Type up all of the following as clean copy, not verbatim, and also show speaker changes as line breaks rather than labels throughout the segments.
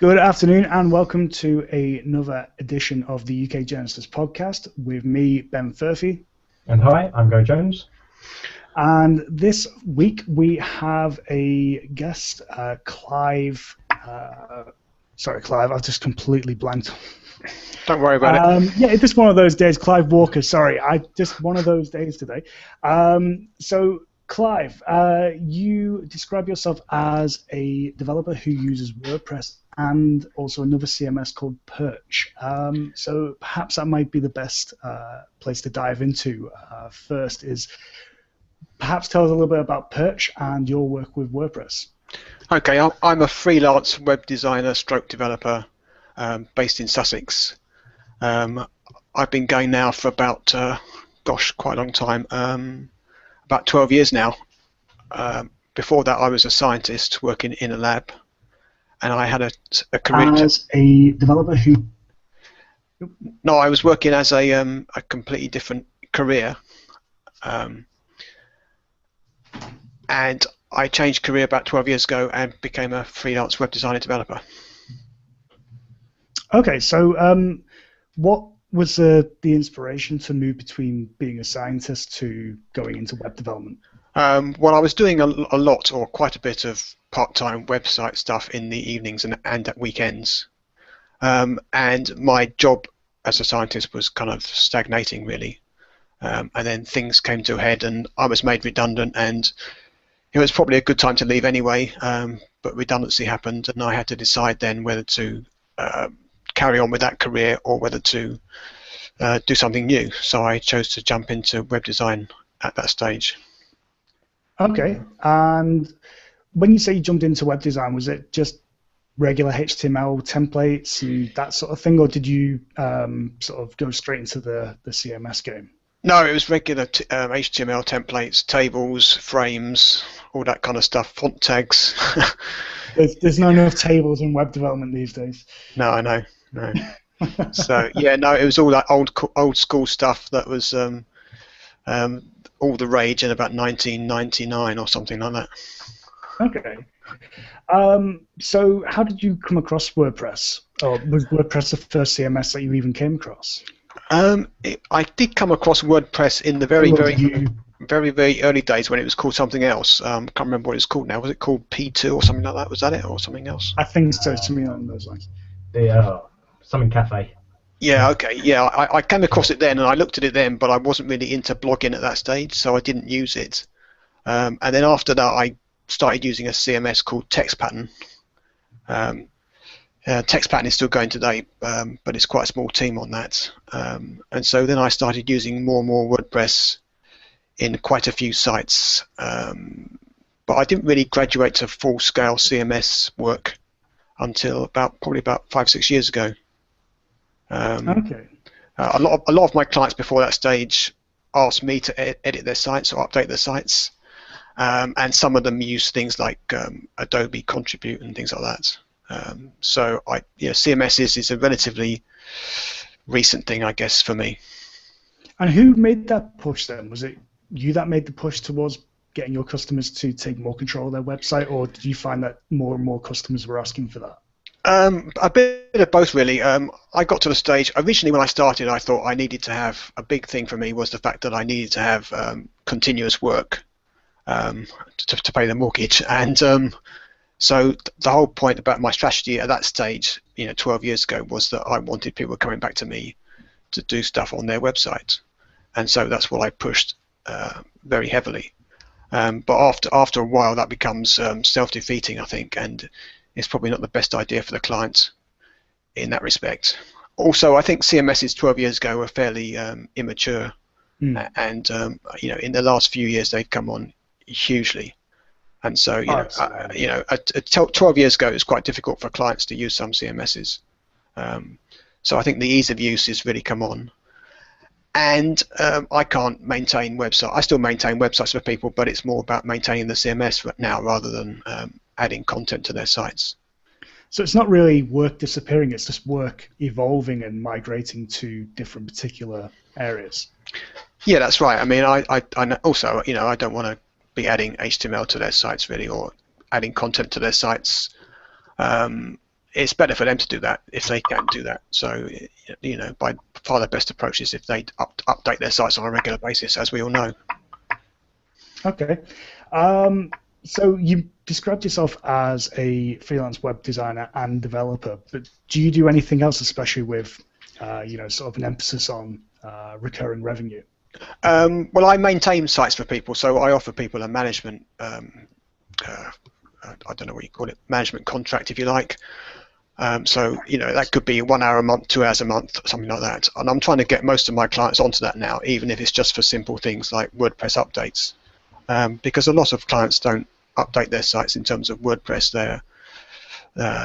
Good afternoon and welcome to another edition of the UK Genesis podcast with me, Ben Furphy.
And hi, I'm Gary Jones.
And this week we have a guest, Clive. Sorry, Clive, I've just completely blanked.
Don't worry about it.
Yeah, it's just one of those days. Clive Walker, sorry. Just one of those days today. So, Clive, you describe yourself as a developer who uses WordPress and also another CMS called Perch. So perhaps that might be the best place to dive into. First is perhaps tell us a little bit about Perch and your work with WordPress.
Okay, I'm a freelance web designer stroke developer based in Sussex. I've been going now for about, quite a long time, about 12 years now. Before that I was a scientist working in a lab, and I had a career...
As a developer who...
No, I was working as a completely different career. And I changed career about 12 years ago and became a freelance web designer developer.
Okay, so what was the inspiration to move between being a scientist to going into web development?
Well, I was doing a lot, or quite a bit, of part-time website stuff in the evenings and at weekends. And my job as a scientist was kind of stagnating, really. And then things came to a head and I was made redundant, and it was probably a good time to leave anyway, but redundancy happened and I had to decide then whether to carry on with that career or whether to do something new. So I chose to jump into web design at that stage.
Okay, and when you say you jumped into web design, was it just regular HTML templates and that sort of thing, or did you sort of go straight into the CMS game?
No, it was regular HTML templates, tables, frames, all that kind of stuff, font tags.
There's not enough tables in web development these days.
No, I know. No. So yeah, no, it was all that old school stuff that was all the rage in about 1999 or something like that.
Okay. So how did you come across WordPress? Or was WordPress the first CMS that you even came across?
I did come across WordPress in the very early days when it was called something else. Can't remember what it's called now. Was it called P2 or something like that? Was that it, or something else?
I think so, something along those lines.
The something cafe.
Yeah, okay, yeah, I came across it then and I looked at it then, but I wasn't really into blogging at that stage, so I didn't use it. And then after that I started using a CMS called TextPattern. TextPattern is still going today, but it's quite a small team on that. And so then I started using more and more WordPress in quite a few sites. But I didn't really graduate to full-scale CMS work until probably about 5-6 years ago.
Okay.
A lot of my clients before that stage asked me to edit their sites or update their sites, and some of them use things like Adobe Contribute and things like that. So CMS is a relatively recent thing, I guess, for me.
And who made that push then? Was it you that made the push towards getting your customers to take more control of their website, or did you find that more and more customers were asking for that?
A bit of both, really. I got to the stage, originally when I started, I thought I needed to have, a big thing for me was the fact that I needed to have continuous work to pay the mortgage. And so the whole point about my strategy at that stage, 12 years ago, was that I wanted people coming back to me to do stuff on their website. And so that's what I pushed very heavily. But after a while, that becomes self-defeating, I think, and it's probably not the best idea for the client in that respect. Also, I think CMSs 12 years ago were fairly immature, and in the last few years they've come on hugely. And so 12 years ago it was quite difficult for clients to use some CMSs. So I think the ease of use has really come on. And I can't maintain websites. I still maintain websites for people, but it's more about maintaining the CMS now rather than adding content to their sites.
So it's not really work disappearing, it's just work evolving and migrating to different particular areas.
Yeah, that's right. I mean, I also, I don't want to be adding HTML to their sites really, or adding content to their sites. it's better for them to do that if they can do that. So, you know, by far the best approach is if they update their sites on a regular basis, as we all know.
Okay. So you described yourself as a freelance web designer and developer, but do you do anything else, especially with, you know, sort of an emphasis on recurring revenue?
Well, I maintain sites for people, so I offer people a management, I don't know what you call it, management contract, if you like. So, you know, that could be 1 hour a month, 2 hours a month, something like that. And I'm trying to get most of my clients onto that now, even if it's just for simple things like WordPress updates. Because a lot of clients don't update their sites in terms of WordPress. They're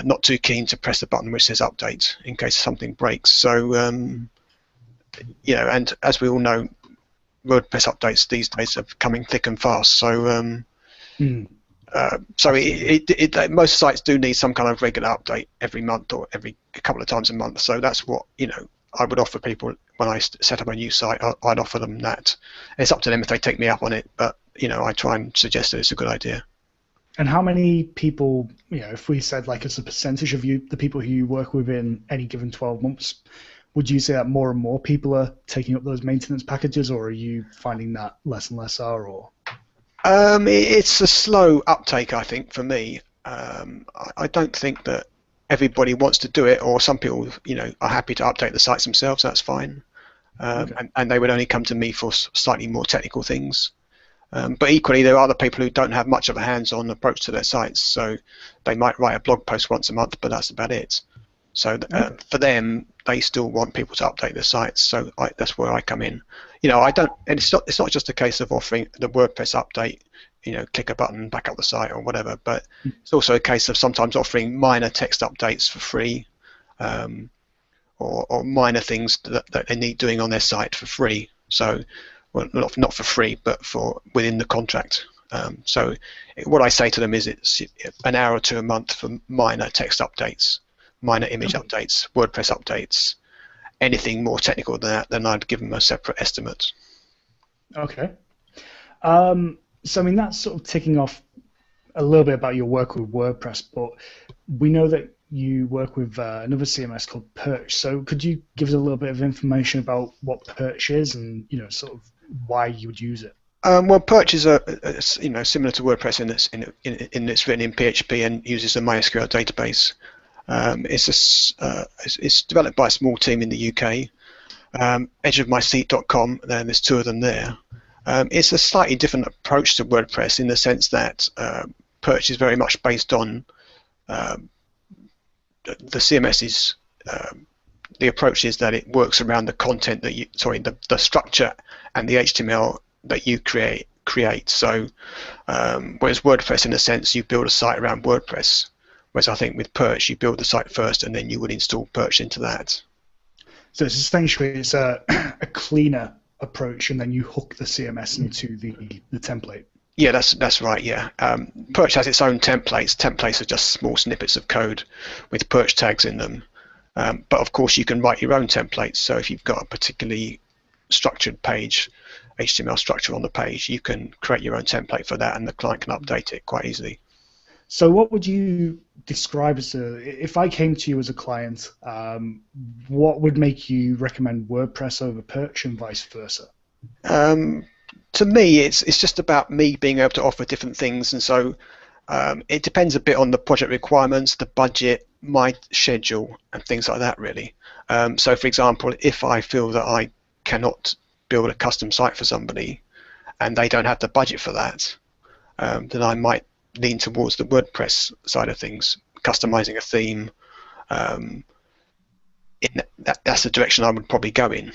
not too keen to press the button which says update in case something breaks. So, you know, and as we all know, WordPress updates these days are coming thick and fast. So, most sites do need some kind of regular update every month or every couple of times a month. So that's what, you know, I would offer people when I set up a new site. I'd offer them that. It's up to them if they take me up on it, but you know, I try and suggest that it's a good idea.
And how many people, you know, if we said like as a percentage of the people who you work with in any given 12 months, would you say that more and more people are taking up those maintenance packages, or are you finding that less and less are? Or
it's a slow uptake, I think, for me. I don't think that everybody wants to do it, or some people, you know, are happy to update the sites themselves. That's fine, and they would only come to me for slightly more technical things. But equally, there are other people who don't have much of a hands-on approach to their sites, so they might write a blog post once a month, but that's about it. So for them, they still want people to update their sites. So that's where I come in. You know, I don't, and it's not just a case of offering the WordPress update. You know, click a button, back up the site or whatever. But it's also a case of sometimes offering minor text updates for free, or minor things that they need doing on their site for free. So, well, not for free, but for within the contract. So what I say to them is it's an hour or two a month for minor text updates, minor image updates, WordPress updates. Anything more technical than that, then I'd give them a separate estimate.
Okay. So I mean, that's sort of ticking off a little bit about your work with WordPress, but we know that you work with another CMS called Perch. So could you give us a little bit of information about what Perch is and, you know, sort of why you would use it?
Well, Perch is you know, similar to WordPress in it's written in PHP and uses a MySQL database. It's developed by a small team in the UK. edgeofmyseat.com, there's two of them there. It's a slightly different approach to WordPress in the sense that Perch is very much based on the CMS is the approach is that it works around the content that the structure and the HTML that you create. So whereas WordPress, in a sense, you build a site around WordPress, whereas I think with Perch you build the site first and then you would install Perch into that.
So it's essentially a cleaner approach, and then you hook the CMS into the template.
Yeah, that's right. Yeah, Perch has its own templates. Templates are just small snippets of code with Perch tags in them. But of course, you can write your own templates. So if you've got a particularly structured page, HTML structure on the page, you can create your own template for that, and the client can update it quite easily.
So what would you describe as if I came to you as a client, what would make you recommend WordPress over Perch and vice versa?
To me, it's just about me being able to offer different things, and so it depends a bit on the project requirements, the budget, my schedule, and things like that, really. So, for example, if I feel that I cannot build a custom site for somebody, and they don't have the budget for that, then I might lean towards the WordPress side of things, customizing a theme. That's the direction I would probably go in.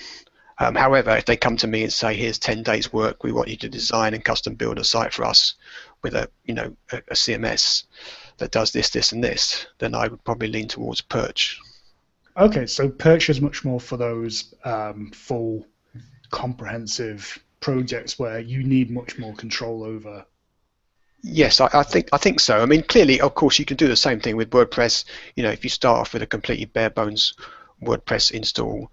However, if they come to me and say, "Here's 10 days' work. We want you to design and custom build a site for us with a CMS that does this, this, and this," then I would probably lean towards Perch.
Okay, so Perch is much more for those full, comprehensive projects where you need much more control over.
Yes, I think so. I mean, clearly, of course, you can do the same thing with WordPress. You know, if you start off with a completely bare bones WordPress install,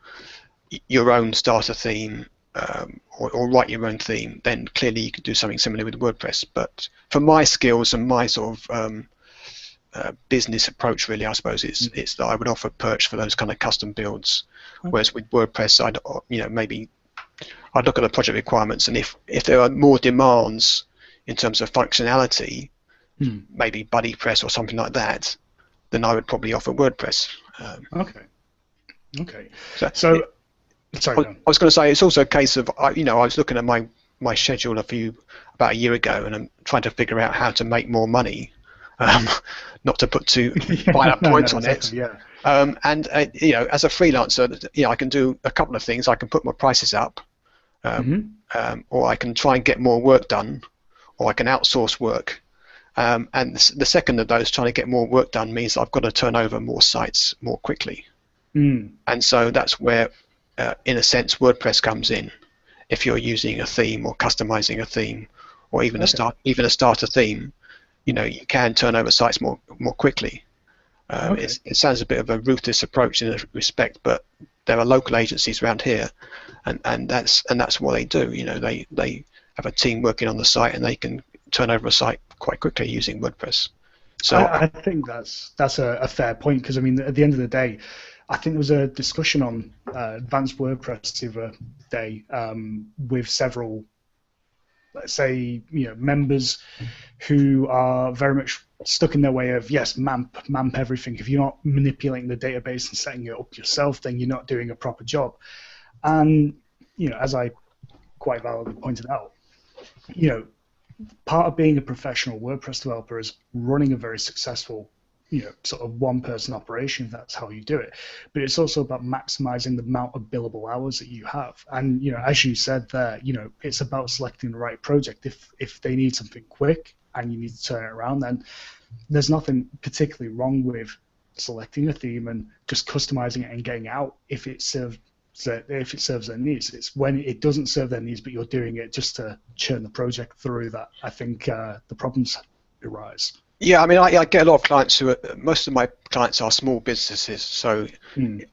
your own starter theme, or write your own theme, then clearly you can do something similar with WordPress. But for my skills and my sort of business approach, really. I suppose it's that I would offer Perch for those kind of custom builds, whereas with WordPress, maybe I'd look at the project requirements, and if there are more demands in terms of functionality, maybe BuddyPress or something like that, then I would probably offer WordPress.
Okay.
Sorry,
I
was going to say it's also a case of I was looking at my schedule about a year ago, and I'm trying to figure out how to make more money. Not to put too fine points on it.
Yeah.
And as a freelancer, I can do a couple of things. I can put my prices up, or I can try and get more work done, or I can outsource work. And the second of those, trying to get more work done, means I've got to turn over more sites more quickly. And so that's where, in a sense, WordPress comes in. If you're using a theme or customizing a theme, or even a starter theme, you can turn over sites more quickly. It sounds a bit of a ruthless approach in a respect, but there are local agencies around here, and that's what they do. They have a team working on the site, and they can turn over a site quite quickly using WordPress. So
I think that's a fair point, because I mean, at the end of the day, I think there was a discussion on advanced WordPress the other day with several, let's say, members who are very much stuck in their way of, yes, MAMP everything. If you're not manipulating the database and setting it up yourself, then you're not doing a proper job. And as I quite validly pointed out, part of being a professional WordPress developer is running a very successful sort of one-person operation, if that's how you do it. But it's also about maximizing the amount of billable hours that you have. And, as you said there, it's about selecting the right project. If they need something quick and you need to turn it around, then there's nothing particularly wrong with selecting a theme and just customizing it and getting out if it serves their needs. It's when it doesn't serve their needs, but you're doing it just to churn the project through, that I think the problems arise.
Yeah, I mean, I get a lot of clients most of my clients are small businesses, so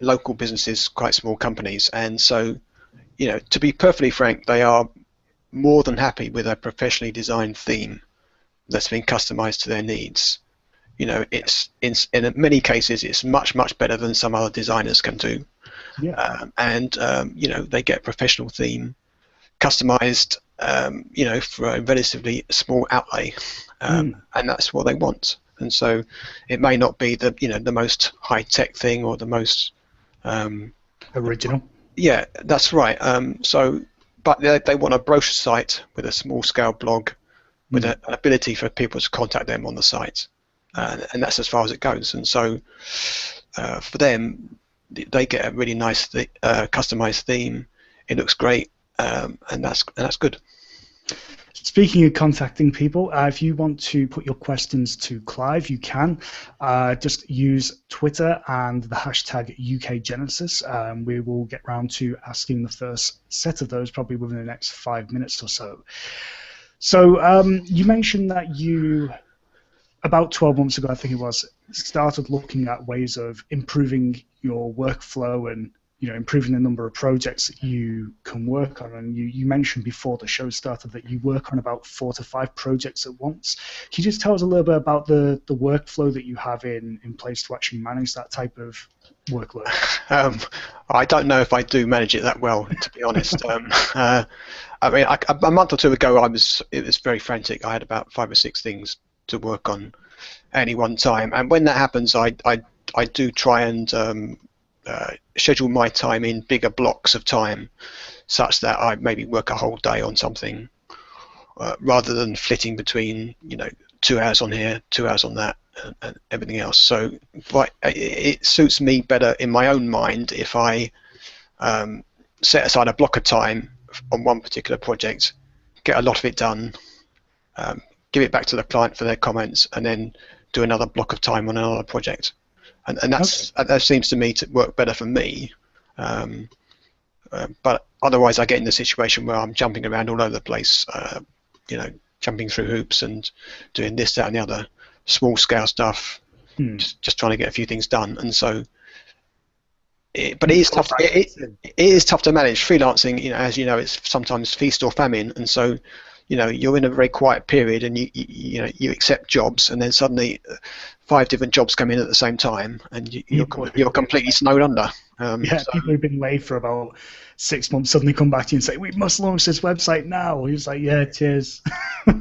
local businesses, quite small companies, and so, to be perfectly frank, they are more than happy with a professionally designed theme that's been customized to their needs. It's in many cases it's much better than some other designers can do.
Yeah.
They get a professional theme customized, for a relatively small outlay. And that's what they want. And so it may not be the most high-tech thing or the most
original.
Yeah, that's right. But they want a brochure site with a small-scale blog with an ability for people to contact them on the site, and that's as far as it goes. And so for them, they get a really nice customized theme. It looks great, and that's good.
Speaking of contacting people, if you want to put your questions to Clive, you can. Just use Twitter and the hashtag UKGenesis. We will get round to asking the first set of those probably within the next 5 minutes or so. So you mentioned that you, about 12 months ago, I think it was, started looking at ways of improving your workflow and improving the number of projects that you can work on. And you mentioned before the show started that you work on about 4 to 5 projects at once. Can you just tell us a little bit about the workflow that you have in place to actually manage that type of workload?
I don't know if I do manage it that well, to be honest. I mean, a month or two ago, it was very frantic. I had about 5 or 6 things to work on at any one time. And when that happens, I do try and schedule my time in bigger blocks of time, such that I maybe work a whole day on something, rather than flitting between 2 hours on here, 2 hours on that, and everything else. So it suits me better in my own mind if I set aside a block of time on one particular project, get a lot of it done, give it back to the client for their comments, and then do another block of time on another project. And that seems to me to work better for me. But otherwise, I get in the situation where I'm jumping around all over the place, jumping through hoops and doing this, that, and the other, small-scale stuff, just trying to get a few things done. And so, but it is tough. It is tough to manage freelancing. As you know, it's sometimes feast or famine, and so. You're in a very quiet period, and you accept jobs, and then suddenly 5 different jobs come in at the same time, and you're
People
completely snowed under.
people who've been away for about 6 months suddenly come back to you and say, "We must launch this website now." He's like, "Yeah, cheers."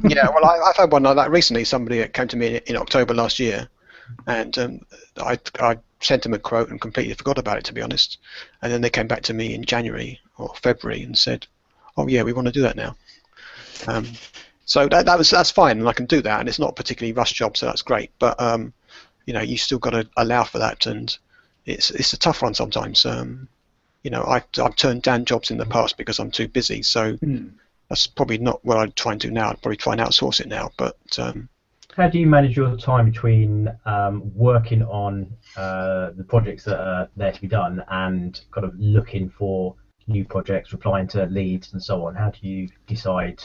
Yeah, well, I've had one like that recently. Somebody that came to me in October last year, and I sent them a quote and completely forgot about it, to be honest. And then they came back to me in January or February and said, "Oh yeah, we want to do that now." So that's fine, and I can do that, and it's not a particularly rush job, so that's great. But you still got to allow for that, and it's a tough one sometimes. I've turned down jobs in the past because I'm too busy, so that's probably not what I'd try and do now. I'd probably try and outsource it now. But
how do you manage your time between working on the projects that are there to be done and kind of looking for new projects, replying to leads, and so on? How do you decide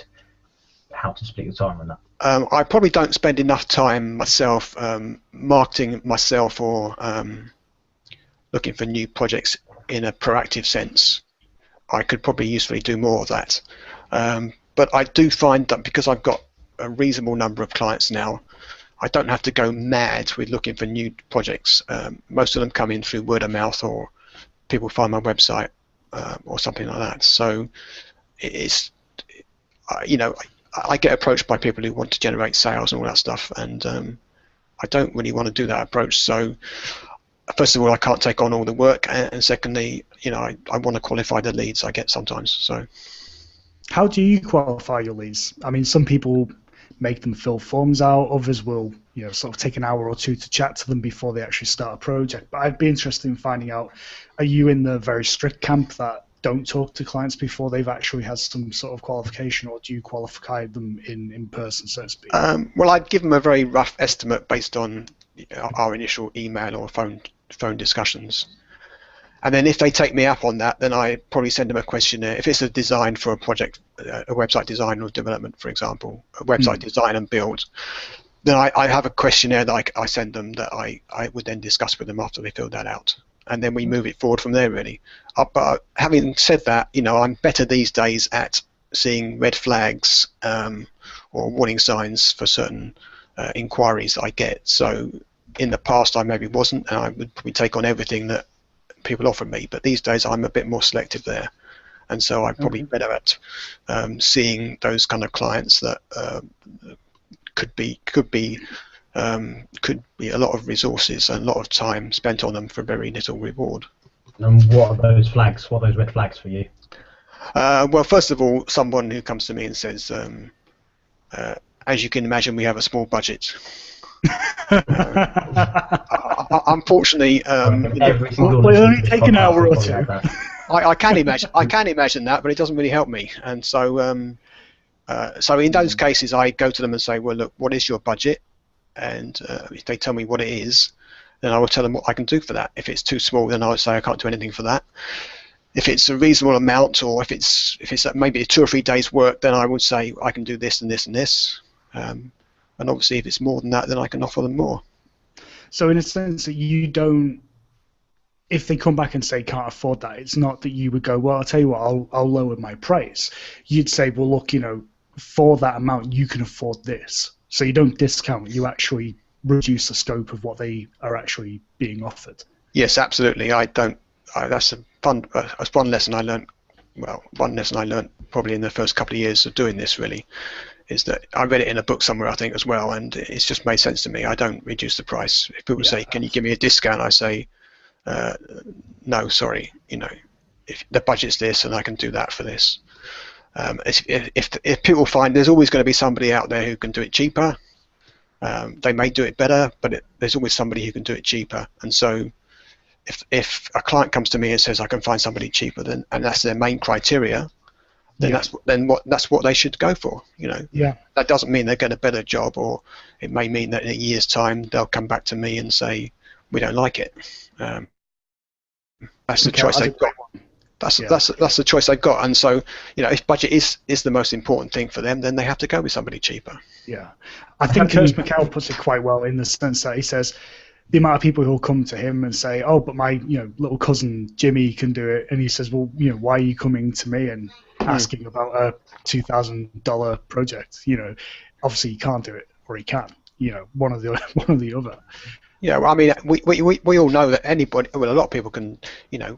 how to split your time on that?
I probably don't spend enough time myself marketing myself or looking for new projects in a proactive sense. I could probably usefully do more of that. But I do find that because I've got a reasonable number of clients now, I don't have to go mad with looking for new projects. Most of them come in through word of mouth, or people find my website or something like that. So it's, I get approached by people who want to generate sales and all that stuff, and I don't really want to do that approach. So first of all, I can't take on all the work, and secondly, I want to qualify the leads I get sometimes. So
how do you qualify your leads? I mean, some people make them fill forms out, others will sort of take an hour or two to chat to them before they actually start a project. But I'd be interested in finding out, are you in the very strict camp that don't talk to clients before they've actually had some sort of qualification, or do you qualify them in person, so to speak?
Well, I'd give them a very rough estimate based on our initial email or phone discussions, and then if they take me up on that, then I probably send them a questionnaire. If it's a design for a project, a website design or development, for example, a website design and build, then I have a questionnaire that I send them that I would then discuss with them after they filled that out. And then we move it forward from there, really. But having said that, I'm better these days at seeing red flags or warning signs for certain inquiries that I get. So in the past, I maybe wasn't, and I would probably take on everything that people offer me. But these days, I'm a bit more selective there, and so I'm probably better at seeing those kind of clients that could be a lot of resources and a lot of time spent on them for very little reward.
And what are those flags? What are those red flags for you?
Well, first of all, someone who comes to me and says, as you can imagine, we have a small budget. Unfortunately,
we'll only take an hour or two.
I can imagine that, but it doesn't really help me. And so, so in those cases, I go to them and say, well, look, what is your budget? And if they tell me what it is, then I will tell them what I can do for that. If it's too small, then I would say I can't do anything for that. If it's a reasonable amount, or if it's maybe 2 or 3 days' work, then I would say I can do this and this and this. And obviously, if it's more than that, then I can offer them more.
So in a sense that you don't, if they come back and say can't afford that, it's not that you would go, well, I'll tell you what, I'll lower my price. You'd say, well, look, for that amount, you can afford this. So you don't discount, you actually reduce the scope of what they are actually being offered.
Yes, absolutely. I don't. That's one lesson I learned. Well, one lesson I learned probably in the first couple of years of doing this, really, is that I read it in a book somewhere, I think, as well, and it's just made sense to me. I don't reduce the price. If people say, "Can you give me a discount?" I say, "No, sorry. If the budget's this, and I can do that for this." If people find there's always going to be somebody out there who can do it cheaper, they may do it better, but there's always somebody who can do it cheaper. And so if a client comes to me and says I can find somebody cheaper, then, and that's their main criteria, then that's what they should go for. That doesn't mean they get a better job, or it may mean that in a year's time they'll come back to me and say we don't like it. That's the choice they've got. That's the choice they've got. And so, if budget is the most important thing for them, then they have to go with somebody cheaper.
Yeah, I think Coach McCall puts it quite well in the sense that he says the amount of people who will come to him and say, "Oh, but my little cousin Jimmy can do it," and he says, "Well, why are you coming to me and asking about a $2,000 project? Obviously he can't do it, or he can." one or the one or the other.
Yeah, well, I mean, we all know that anybody, well, a lot of people can,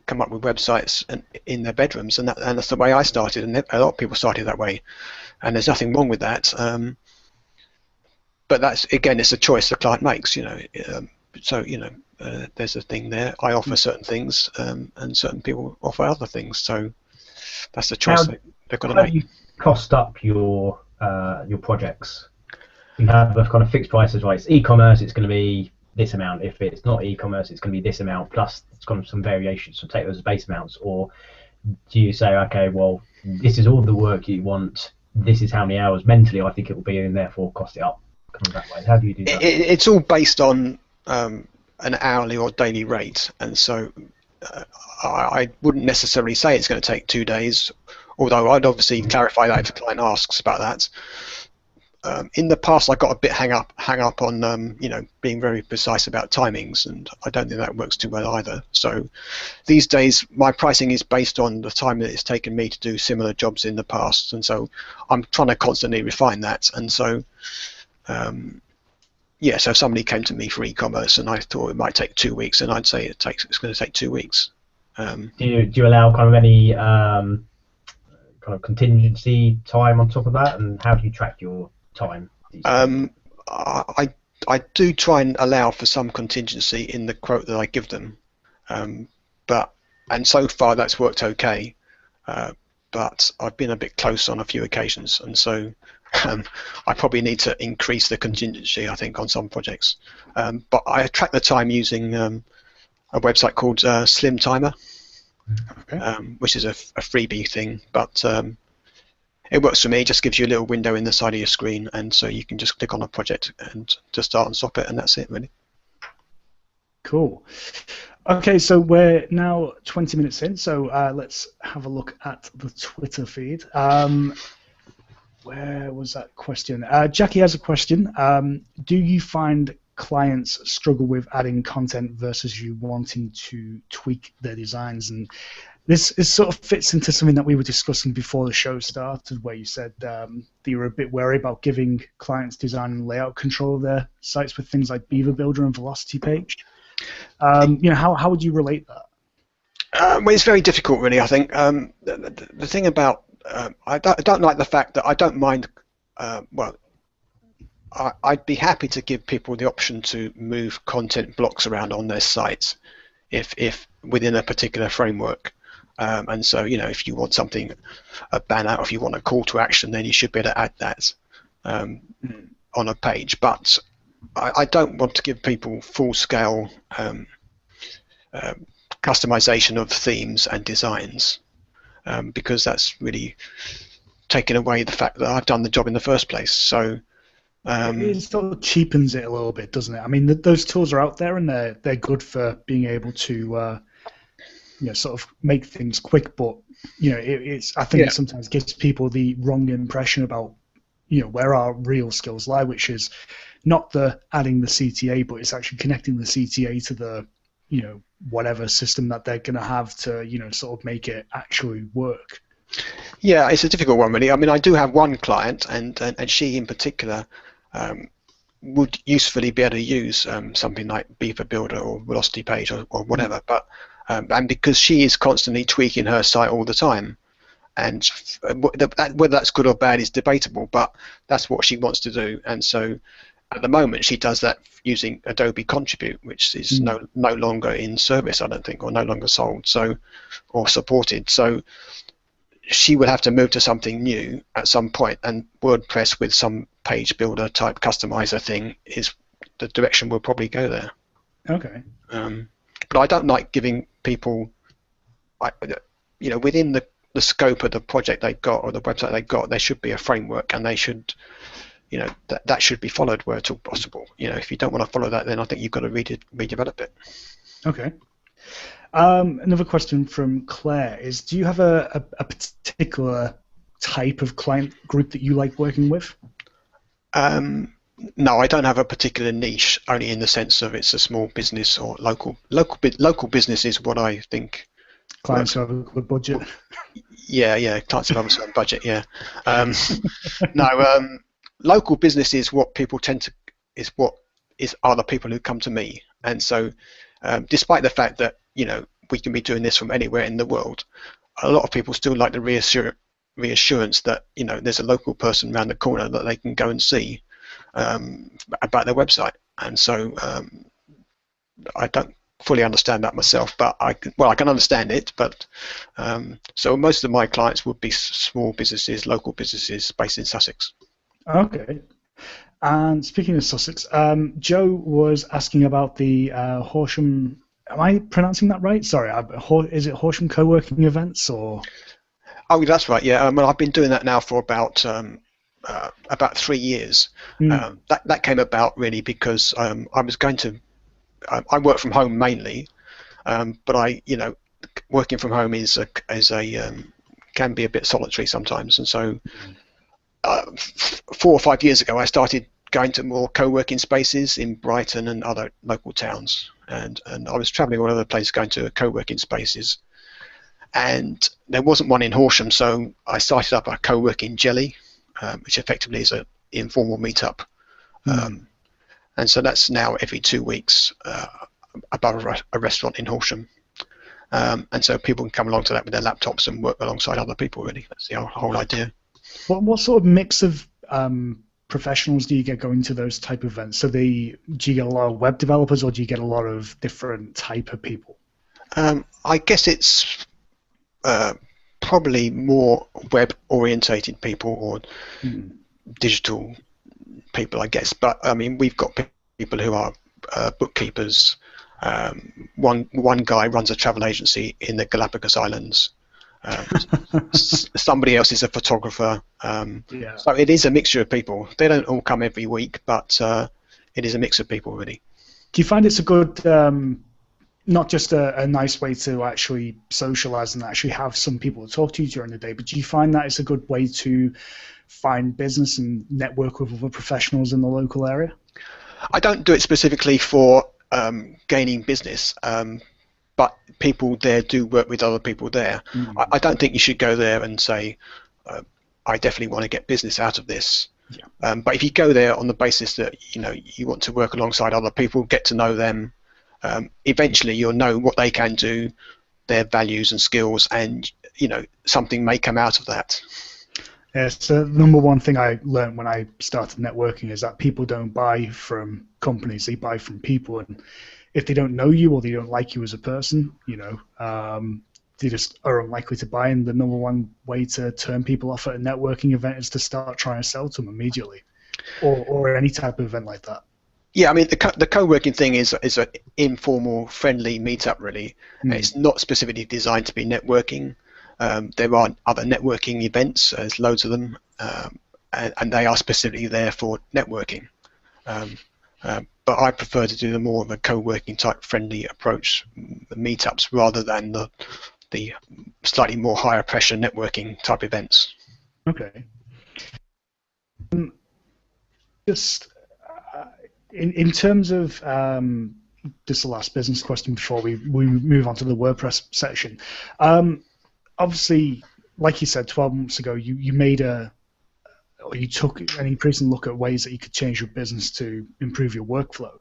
come up with websites in their bedrooms, and that's the way I started, and a lot of people started that way, and there's nothing wrong with that. But that's, again, it's a choice the client makes, so there's a thing there. I offer certain things, and certain people offer other things, so that's the choice they've got to make.
How do you cost up your projects? You have a kind of fixed prices, right? It's e-commerce, it's going to be this amount. If it's not e-commerce, it's going to be this amount plus it's got some variations. So take those as base amounts, or do you say, okay, well, this is all the work you want. This is how many hours mentally I think it will be, and therefore cost it up. Kind of that way. How do you do that?
It's all based on an hourly or daily rate, and so I wouldn't necessarily say it's going to take 2 days, although I'd obviously clarify that if the client asks about that. In the past, I got a bit hang up on being very precise about timings, and I don't think that works too well either. So these days, my pricing is based on the time that it's taken me to do similar jobs in the past, and so I'm trying to constantly refine that. And so, so if somebody came to me for e-commerce and I thought it might take 2 weeks, and I'd say it's going to take 2 weeks.
Do you allow kind of any kind of contingency time on top of that, and how do you track your time?
I do try and allow for some contingency in the quote that I give them, and so far that's worked okay, but I've been a bit close on a few occasions, and so I probably need to increase the contingency, I think, on some projects. But I track the time using a website called Slim Timer,
Okay.
which is a freebie thing, but it works for me. It just gives you a little window in the side of your screen, and so you can just click on a project and just start and stop it, and that's it, really.
Cool. Okay, so we're now 20 minutes in, so let's have a look at the Twitter feed. Where was that question? Jackie has a question. Do you find clients struggle with adding content versus you wanting to tweak their designs? And this sort of fits into something that we were discussing before the show started, where you said that you were a bit wary about giving clients design and layout control of their sites with things like Beaver Builder and Velocity Page. How would you relate that?
Well, it's very difficult, really. I think the thing about I don't like the fact that I don't mind. I'd be happy to give people the option to move content blocks around on their sites, if within a particular framework. And so, if you want something, a banner, or if you want a call to action, then you should be able to add that on a page. But I don't want to give people full-scale customization of themes and designs, because that's really taking away the fact that I've done the job in the first place. So
it sort of cheapens it a little bit, doesn't it? I mean, those tools are out there, and they're good for being able to sort of make things quick. But I think it sometimes gives people the wrong impression about where our real skills lie, which is not the adding the CTA, but it's actually connecting the CTA to the whatever system that they're going to have to sort of make it actually work.
Yeah, it's a difficult one, really. I mean, I do have one client, and she in particular would usefully be able to use something like Beaver Builder or Velocity Page or whatever, but and because she is constantly tweaking her site all the time, and whether that's good or bad is debatable, but that's what she wants to do. And so at the moment she does that using Adobe Contribute, which is no longer in service, I don't think, or no longer sold, so, or supported. So she would have to move to something new at some point, and WordPress with some page builder type customizer thing is the direction we'll probably go there.
Okay.
But I don't like giving people, within the scope of the project they've got or the website they've got, there should be a framework, and they should, that should be followed where it's all possible. If you don't want to follow that, then I think you've got to redevelop it.
Okay. Another question from Claire is, do you have a particular type of client group that you like working with?
No, I don't have a particular niche, only in the sense of it's a small business or local business is what I think.
Clients who have a good budget.
Yeah, clients who have a certain budget. Yeah. No, local business is what people tend to what are the people who come to me. And so, despite the fact that we can be doing this from anywhere in the world, a lot of people still like the reassurance that there's a local person around the corner that they can go and see about their website. And so I don't fully understand that myself, but I can understand it. But so most of my clients would be small businesses, local businesses based in Sussex.
Okay. And speaking of Sussex, Joe was asking about the Horsham. Am I pronouncing that right? Sorry, is it Horsham co-working events or?
Oh, that's right. Yeah, well, I've been doing that now for about 3 years. That came about really because I was going to. I work from home mainly, but working from home can be a bit solitary sometimes, and so 4 or 5 years ago I started going to more co-working spaces in Brighton and other local towns, and I was travelling all over the place going to co-working spaces, and there wasn't one in Horsham, so I started up a co-working jelly, which effectively is an informal meetup. And so that's now every 2 weeks above a restaurant in Horsham. And so people can come along to that with their laptops and work alongside other people, really. That's the whole idea.
What sort of mix of professionals do you get going to those type of events? So do you get a lot of web developers, or do you get a lot of different type of people?
I guess it's probably more web-orientated people or digital people, I guess. But I mean, we've got people who are bookkeepers. One guy runs a travel agency in the Galapagos Islands. Somebody else is a photographer. So it is a mixture of people. They don't all come every week, but it is a mix of people, really.
Do you find it's a good, not just a nice way to actually socialize and actually have some people to talk to you during the day, but do you find that it's a good way to find business and network with other professionals in the local area?
I don't do it specifically for gaining business, but people there do work with other people there. I don't think you should go there and say, I definitely want to get business out of this. But if you go there on the basis that you want to work alongside other people, get to know them, eventually you'll know what they can do, their values and skills, and something may come out of that.
Yes, the number one thing I learned when I started networking is that people don't buy from companies; they buy from people. And if they don't know you or they don't like you as a person, they just are unlikely to buy. And the number one way to turn people off at a networking event is to start trying to sell to them immediately, or any type of event like that.
Yeah, I mean, the co-working thing is an informal, friendly meetup, really. It's not specifically designed to be networking. There are other networking events, there's loads of them, and they are specifically there for networking. But I prefer to do the more of a co-working type friendly approach, the meetups, rather than the slightly more higher pressure networking type events.
Okay. Just in terms of this is the last business question before we move on to the WordPress section. Obviously, like you said, 12 months ago, you made you took an increasing look at ways that you could change your business to improve your workflow.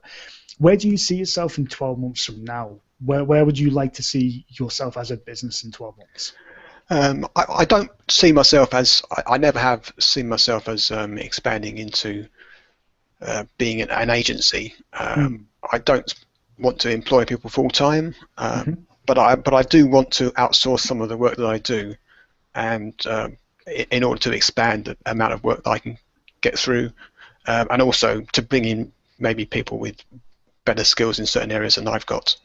Where do you see yourself in 12 months from now? Where would you like to see yourself as a business in 12 months?
I don't see myself as, I never have seen myself as expanding into being an agency. I don't want to employ people full time. But I do want to outsource some of the work that I do, and in order to expand the amount of work that I can get through, and also to bring in maybe people with better skills in certain areas than I've got.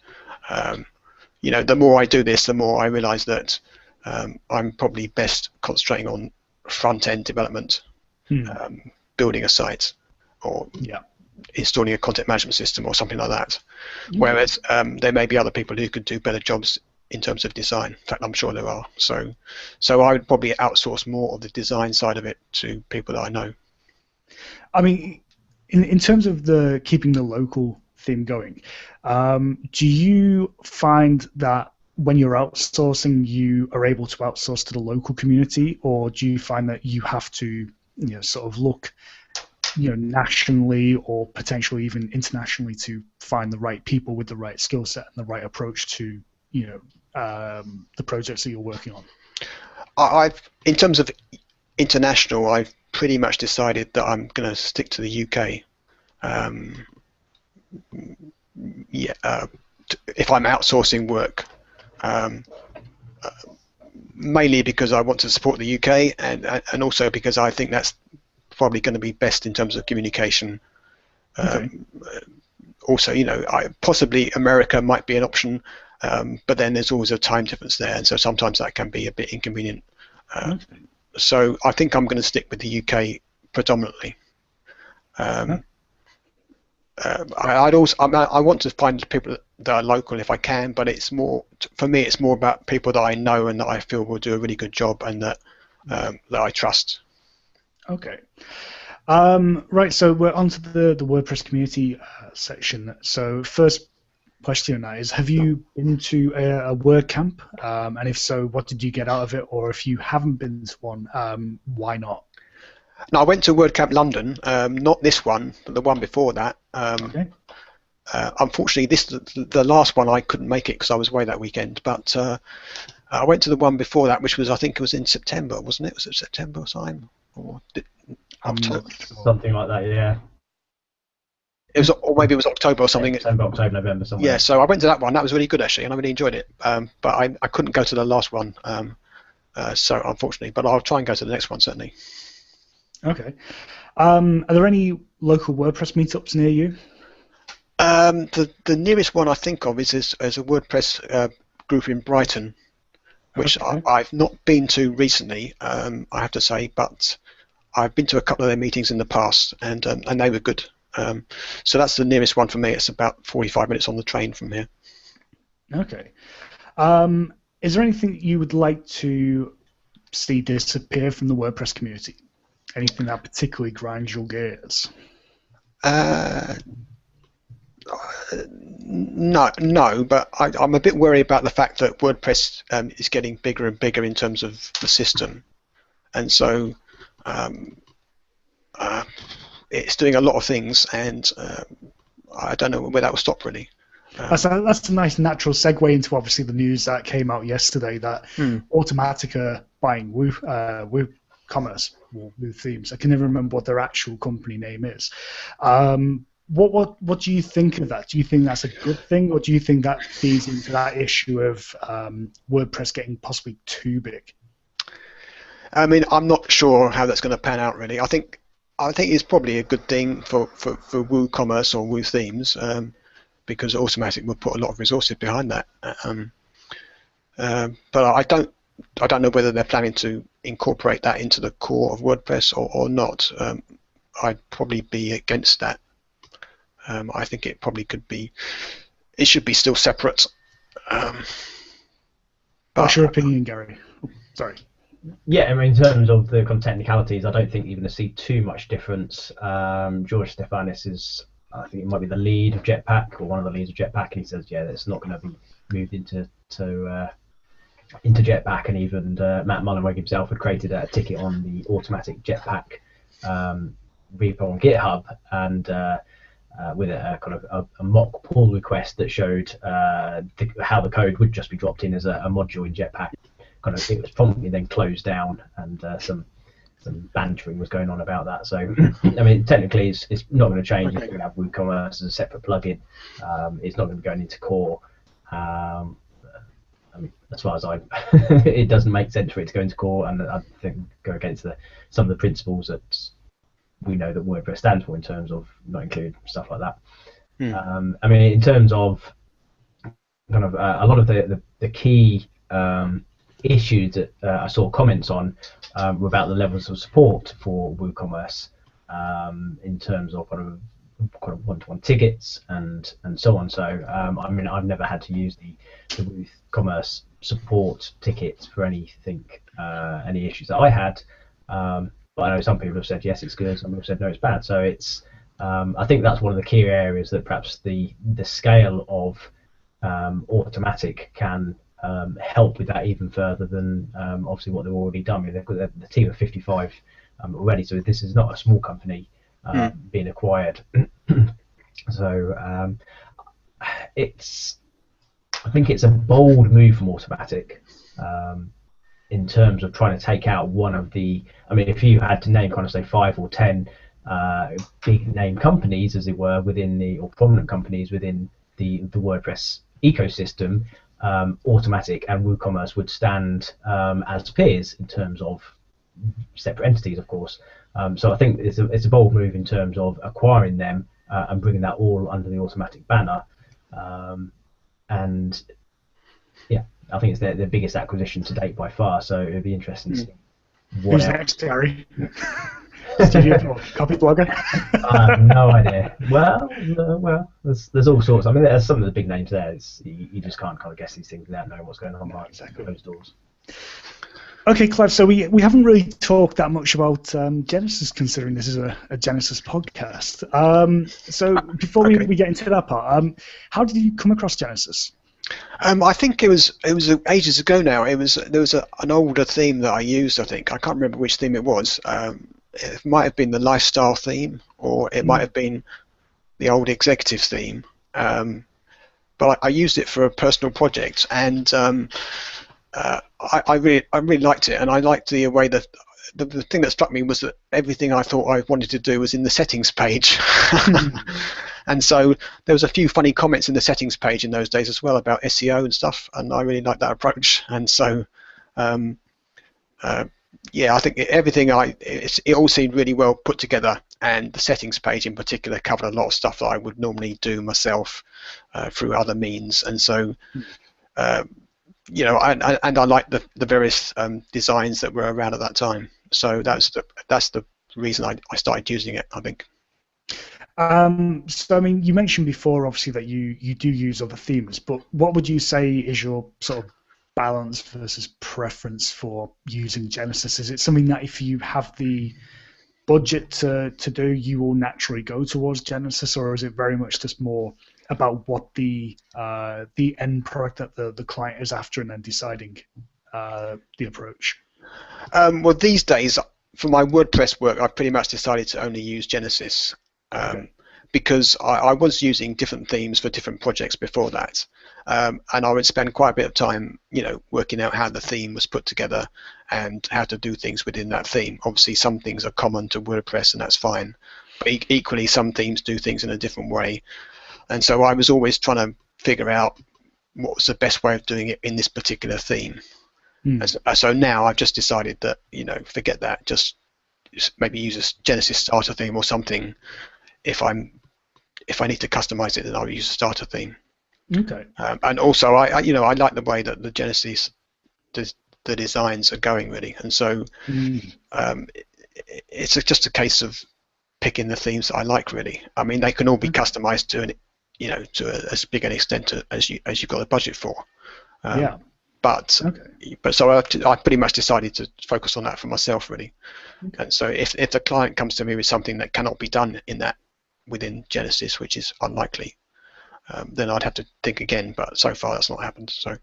The more I do this, the more I realise that I'm probably best concentrating on front-end development, building a site, or installing a content management system or something like that. Whereas there may be other people who could do better jobs in terms of design. In fact, I'm sure there are. So I would probably outsource more of the design side of it to people that I know.
I mean, in terms of the keeping the local theme going, do you find that when you're outsourcing, you are able to outsource to the local community, or do you find that you have to sort of look nationally or potentially even internationally to find the right people with the right skill set and the right approach to the projects that you're working on?
In terms of international, I've pretty much decided that I'm going to stick to the UK. If I'm outsourcing work, mainly because I want to support the UK, and also because I think that's probably going to be best in terms of communication.
Okay.
Also, possibly America might be an option, but then there's always a time difference there, and so sometimes that can be a bit inconvenient.
Okay.
So I think I'm going to stick with the UK predominantly. I want to find people that are local if I can, but it's more, for me, it's more about people that I know and that I feel will do a really good job and that I trust.
Okay. Right, so we're onto the WordPress community section. So first question on that is, have you been to a WordCamp? And if so, what did you get out of it? Or if you haven't been to one, why not?
No, I went to WordCamp London, not this one, but the one before that.
Okay.
Unfortunately, the last one I couldn't make it because I was away that weekend. But I went to the one before that, which was, I think it was in September, wasn't it? Was it September time or October?
Something like that, yeah.
It was, or maybe it was October or something.
September, October, November, somewhere.
Yeah, so I went to that one. That was really good actually, and I really enjoyed it. But I couldn't go to the last one, so unfortunately. But I'll try and go to the next one certainly.
Okay. Are there any local WordPress meetups near you?
The nearest one I think of is a WordPress group in Brighton, which
Okay.
I've not been to recently, I have to say, but I've been to a couple of their meetings in the past, and they were good. So that's the nearest one for me. It's about 45 minutes on the train from here.
Okay. Is there anything that you would like to see disappear from the WordPress community? Anything that particularly grinds your gears?
No, but I'm a bit worried about the fact that WordPress is getting bigger and bigger in terms of the system, and so it's doing a lot of things, and I don't know where that will stop really.
That's a nice natural segue into obviously the news that came out yesterday that Automatica buying WooCommerce or Woo Themes. I can never remember what their actual company name is. What do you think of that? Do you think that's a good thing, or do you think that feeds into that issue of WordPress getting possibly too big?
I mean, I'm not sure how that's going to pan out really. I think it's probably a good thing for WooCommerce or Woo Themes, because Automatic will put a lot of resources behind that. But I don't know whether they're planning to incorporate that into the core of WordPress or not. I'd probably be against that. I think it probably it should be still separate.
What's your opinion, Gary? Oh, sorry.
Yeah, I mean, in terms of the kind of technicalities, I don't think you're going to see too much difference. George Stefanis is, I think it might be the lead of Jetpack, or one of the leads of Jetpack, and he says, yeah, it's not going to be moved into Jetpack, and even Matt Mullenweg himself had created a ticket on the Automatic Jetpack repo on GitHub, and with a kind of a mock pull request that showed how the code would just be dropped in as a module in Jetpack. Kind of, it was promptly then closed down, and some bantering was going on about that. So, I mean, technically, it's not going to change. It's going to have WooCommerce as a separate plugin. It's not going to be going into core. I mean, as far as it doesn't make sense for it to go into core, and I think go against some of the principles that we know that WordPress stands for in terms of not include stuff like that. I mean, in terms of kind of a lot of the key issues that I saw comments on were about the levels of support for WooCommerce in terms of kind of one-to-one tickets and so on. So I mean, I've never had to use the WooCommerce support tickets for anything, any issues that I had. But I know some people have said yes, it's good. Some people have said no, it's bad. So it's I think that's one of the key areas that perhaps the scale of Automatic can help with that even further than obviously what they've already done. I mean, they've got the team of 55 already, so this is not a small company. being acquired. So I think it's a bold move from Automatic in terms of trying to take out one of the. I mean, if you had to name kind of say 5 or 10 big name companies, as it were, within or prominent companies within the WordPress ecosystem, Automatic and WooCommerce would stand as peers in terms of separate entities, of course. So I think it's a bold move in terms of acquiring them and bringing that all under the Automatic banner. And yeah, I think it's their biggest acquisition to date by far. So it'd be interesting to see what
Who's
else.
next, Gary? Studio copy blogger?
I have no idea. Well, there's all sorts. I mean, there's some of the big names there. You just can't kind of guess these things without knowing what's going on behind closed doors.
Okay, Clive, so we haven't really talked that much about Genesis, considering this is a Genesis podcast. So before we get into that part, how did you come across Genesis?
I think it was ages ago now. There was an older theme that I used. I think I can't remember which theme it was. It might have been the lifestyle theme, or it might have been the old executive theme. But I used it for a personal project, and I really liked it, and I liked the way that the thing that struck me was that everything I thought I wanted to do was in the settings page. And so there was a few funny comments in the settings page in those days as well about SEO and stuff, and I really liked that approach. And so yeah, I think it all seemed really well put together, and the settings page in particular covered a lot of stuff that I would normally do myself through other means. And so you know, and I liked the various designs that were around at that time. So that's the reason I started using it, I think.
So I mean, you mentioned before, obviously, that you do use other themes, but what would you say is your sort of balance versus preference for using Genesis? Is it something that if you have the budget to do, you will naturally go towards Genesis, or is it very much just more about what the end product that the client is after, and then deciding the approach?
Well, these days, for my WordPress work, I've pretty much decided to only use Genesis, because I was using different themes for different projects before that, and I would spend quite a bit of time, you know, working out how the theme was put together and how to do things within that theme. Obviously, some things are common to WordPress, and that's fine, but equally, some themes do things in a different way. And so I was always trying to figure out what was the best way of doing it in this particular theme. So now I've just decided that, you know, forget that, just maybe use a Genesis starter theme or something. If I need to customize it, then I'll use a starter theme.
Okay.
And also, I like the way that the Genesis, the designs are going, really. And so it's just a case of picking the themes that I like, really. I mean, they can all be customized to as big an extent as you've got a budget for.
Yeah.
But so I pretty much decided to focus on that for myself, really. Okay. And so if the client comes to me with something that cannot be done within Genesis, which is unlikely, then I'd have to think again. But so far, that's not happened. So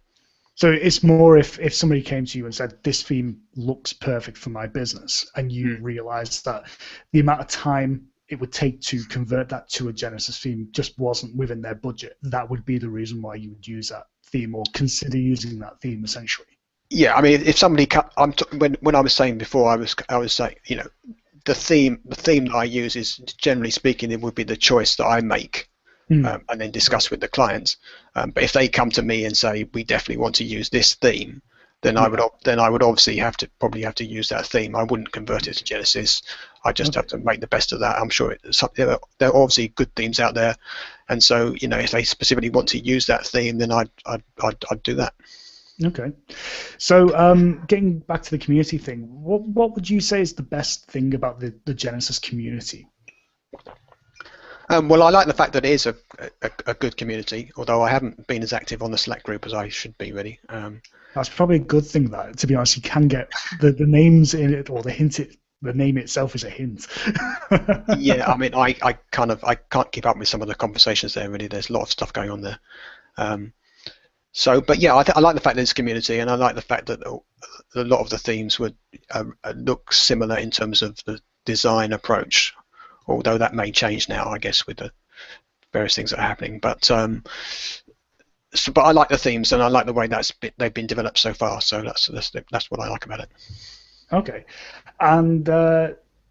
it's more if somebody came to you and said, this theme looks perfect for my business, and you realized that the amount of time it would take to convert that to a Genesis theme just wasn't within their budget, that would be the reason why you would use that theme or consider using that theme, essentially.
Yeah, I mean, if somebody when I was saying before, I was saying, you know, the theme that I use is, generally speaking, it would be the choice that I make. And then discuss with the clients. But if they come to me and say, we definitely want to use this theme, then I would obviously probably have to use that theme. I wouldn't convert it to Genesis. I just have to make the best of that. I'm sure there are obviously good themes out there, and so, you know, if they specifically want to use that theme, then I'd do that.
Okay. So getting back to the community thing, what would you say is the best thing about the Genesis community?
Well, I like the fact that it is a good community, although I haven't been as active on the Slack group as I should be, really.
That's probably a good thing, that, to be honest, you can get the names in it, or the name itself is a hint.
Yeah, I mean, I can't keep up with some of the conversations there, really. There's a lot of stuff going on there. But yeah, I like the fact that it's a community, and I like the fact that a lot of the themes would look similar in terms of the design approach. although that may change now, I guess, with the various things that are happening. But but I like the themes, and I like the way they've been developed so far. So that's what I like about it.
Okay, and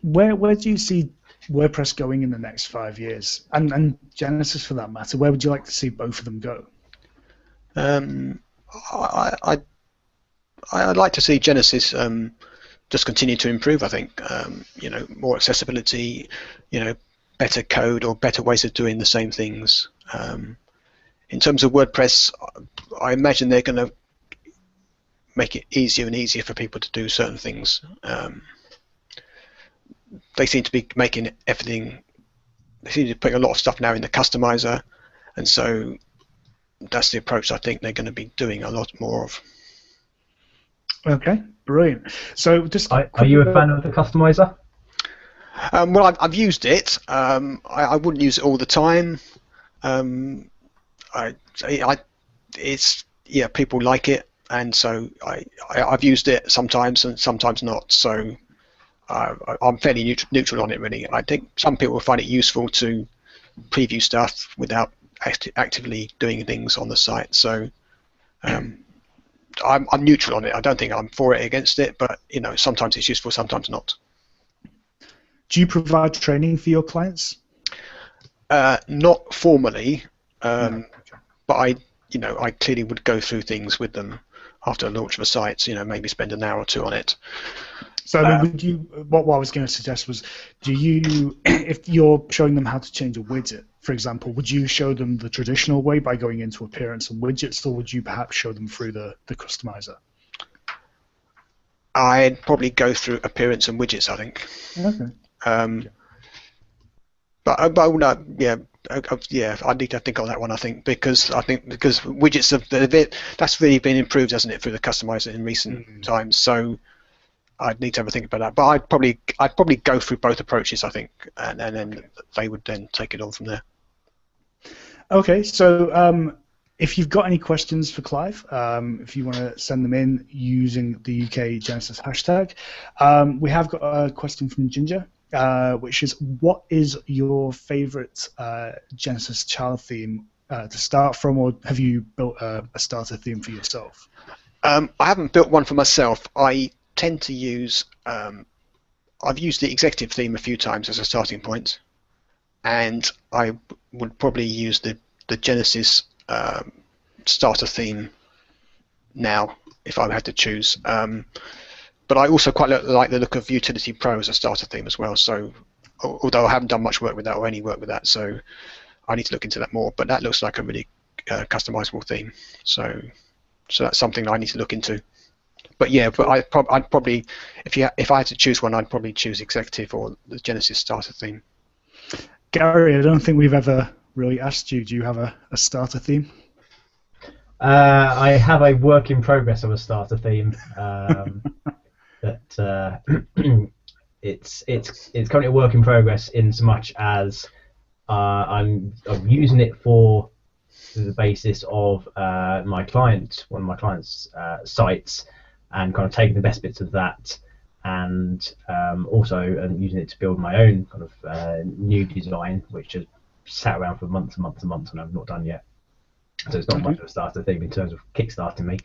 where do you see WordPress going in the next 5 years, and Genesis for that matter? Where would you like to see both of them go?
I'd like to see Genesis just continue to improve. I think more accessibility, better code or better ways of doing the same things. In terms of WordPress, I imagine they're going to make it easier and easier for people to do certain things. They seem to be making everything. They seem to be putting a lot of stuff now in the customizer, and so that's the approach I think they're going to be doing a lot more of.
Okay, brilliant. So just
Are you a fan of the customizer?
Well, I've used it. I wouldn't use it all the time. People like it, and so I've used it sometimes and sometimes not. So I'm fairly neutral on it, really. I think some people will find it useful to preview stuff without actively doing things on the site. So I'm neutral on it. I don't think I'm for it, against it, but sometimes it's useful, sometimes not.
Do you provide training for your clients?
Not formally,
No.
but I clearly would go through things with them after the launch of a site. Maybe spend an hour or two on it.
So I mean, would you? What I was going to suggest was, do you, if you're showing them how to change a widget, for example, would you show them the traditional way by going into appearance and widgets, or would you perhaps show them through the customizer?
I'd probably go through appearance and widgets, I think.
Okay.
But I need to think on that one. I think because widgets that's really been improved, hasn't it, through the customizer in recent times. So I'd need to have a think about that. But I'd probably go through both approaches, I think, and then they would then take it on from there.
Okay, so if you've got any questions for Clive, if you want to send them in using the UK Genesis hashtag, we have got a question from Ginger, which is, what is your favorite Genesis child theme to start from, or have you built a starter theme for yourself?
I haven't built one for myself. I tend to use, I've used the executive theme a few times as a starting point, and I would probably use the Genesis starter theme now if I had to choose. But I also quite like the look of Utility Pro as a starter theme as well. So, although I haven't done much work with that or any work with that, so I need to look into that more. But that looks like a really customizable theme. So that's something I need to look into. But yeah, but I'd probably, if I had to choose one, I'd probably choose Executive or the Genesis starter theme.
Gary, I don't think we've ever really asked you. Do you have a starter theme?
I have a work in progress of a starter theme. But it's currently a work in progress in so much as I'm using it for the basis of one of my clients' sites, and kind of taking the best bits of that, and also using it to build my own kind of new design, which has sat around for months and months and months and I've not done yet. So it's not much of a starter theme in terms of kickstarting me.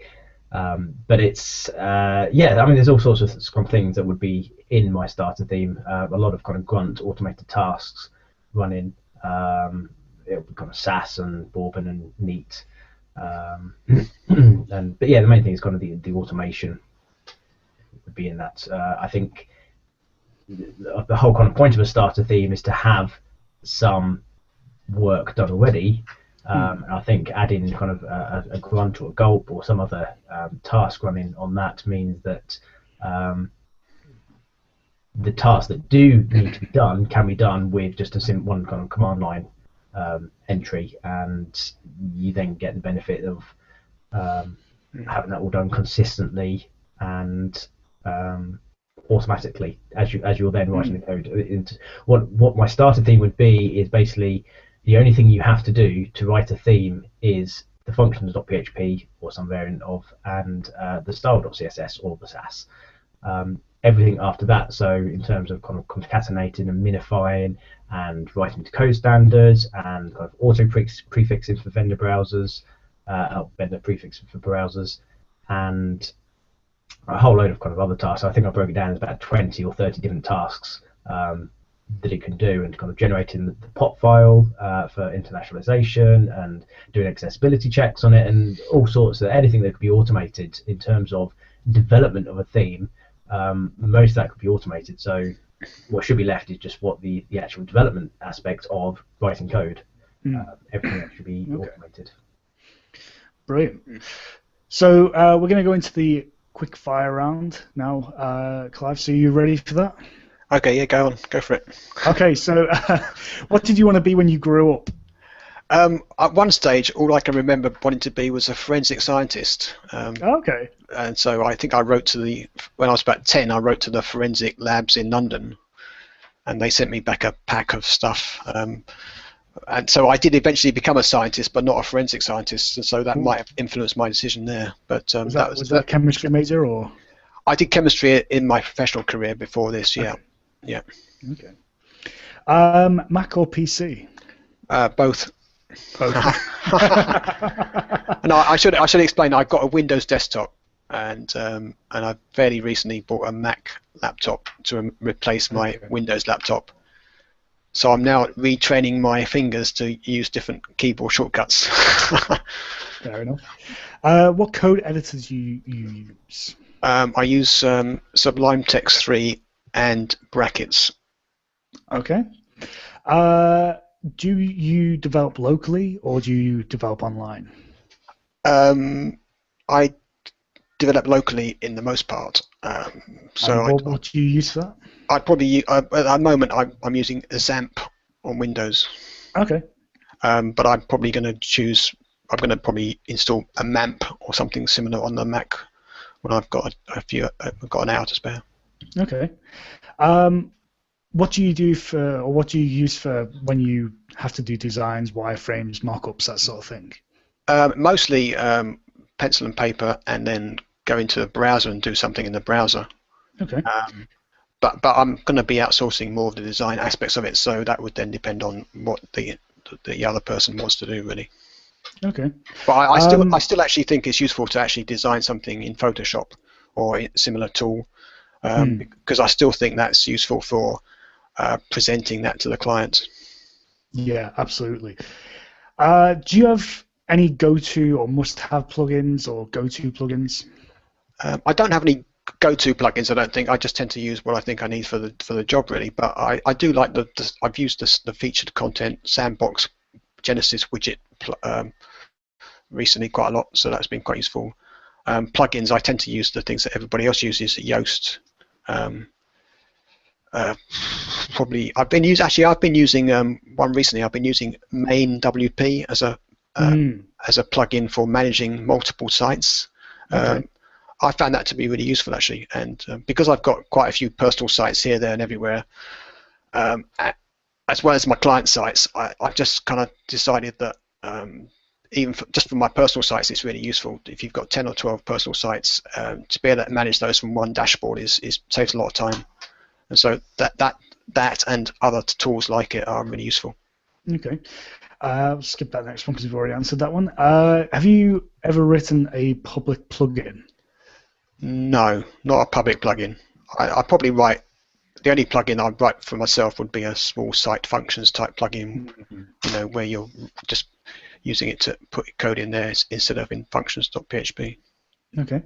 But it's I mean, there's all sorts of kind of things that would be in my starter theme. A lot of kind of grunt automated tasks running. It would be kind of Sass and Bourbon and Neat. But yeah, the main thing is kind of the automation would be in that. I think the whole kind of point of a starter theme is to have some work done already. And I think adding kind of a grunt or a gulp or some other task running on that means that the tasks that do need to be done can be done with just one kind of command line entry, and you then get the benefit of having that all done consistently and automatically as you're then writing the code. What my starter theme would be is basically the only thing you have to do to write a theme is the functions.php or some variant of, and the style.css or the Sass. everything after that. So in terms of kind of concatenating and minifying and writing to code standards and kind of auto prefixing for vendor browsers, vendor prefixing for browsers, and a whole load of kind of other tasks. I think I broke it down as about 20 or 30 different tasks that it can do, and kind of generating the POP file for internationalization and doing accessibility checks on it and all sorts of anything that could be automated in terms of development of a theme. Most of that could be automated. So what should be left is just what the actual development aspect of writing code. Everything else should be automated.
Brilliant. So we're going to go into the quick fire round now, Clive. So you ready for that?
Okay, yeah, go on, go for it.
Okay, so what did you want to be when you grew up?
At one stage, all I can remember wanting to be was a forensic scientist.
Okay.
And so I think I wrote to when I was about 10, I wrote to the forensic labs in London, and they sent me back a pack of stuff. And so I did eventually become a scientist, but not a forensic scientist, and so that might have influenced my decision there. But
was that a chemistry major, or?
I did chemistry in my professional career before this, yeah.
Okay.
Yeah.
Okay. Mac or PC?
Both.
Both.
And I should explain. I've got a Windows desktop, and I fairly recently bought a Mac laptop to replace my Windows laptop. So I'm now retraining my fingers to use different keyboard shortcuts.
Fair enough. What code editors do you use?
I use Sublime Text 3 and Brackets.
Okay. Do you develop locally or do you develop online?
I develop locally in the most part.
What do you use for that?
I'd probably at the moment I'm using a XAMPP on Windows.
Okay.
But I'm probably going to probably install a MAMP or something similar on the Mac when I've got I've got an hour to spare.
Okay. What do you use for when you have to do designs, wireframes, mockups, that sort of thing?
Mostly pencil and paper, and then go into the browser and do something in the browser.
Okay.
But I'm going to be outsourcing more of the design aspects of it, so that would then depend on what the other person wants to do, really.
Okay.
But I still actually think it's useful to actually design something in Photoshop or a similar tool, because I still think that's useful for presenting that to the client.
Yeah, absolutely. Do you have any go-to or must-have plugins or go-to plugins?
I don't have any go-to plugins. I don't think. I just tend to use what I think I need for the job, really. But I do like I've used the featured content sandbox Genesis widget recently quite a lot, so that's been quite useful. Plugins, I tend to use the things that everybody else uses. Yoast. Probably I've been using one recently. I've been using main WP as a plugin for managing multiple sites.
Okay.
I found that to be really useful, actually, and because I've got quite a few personal sites here, there, and everywhere, as well as my client sites, I've just kind of decided that even just for my personal sites, it's really useful. If you've got 10 or 12 personal sites, to be able to manage those from one dashboard saves a lot of time, and so that and other tools like it are really useful.
Okay. I'll skip that next one because we've already answered that one. Have you ever written a public plugin?
No, not a public plugin. I probably write. The only plugin I'd write for myself would be a small site functions type plugin, where you're just using it to put code in there instead of in functions.php.
Okay.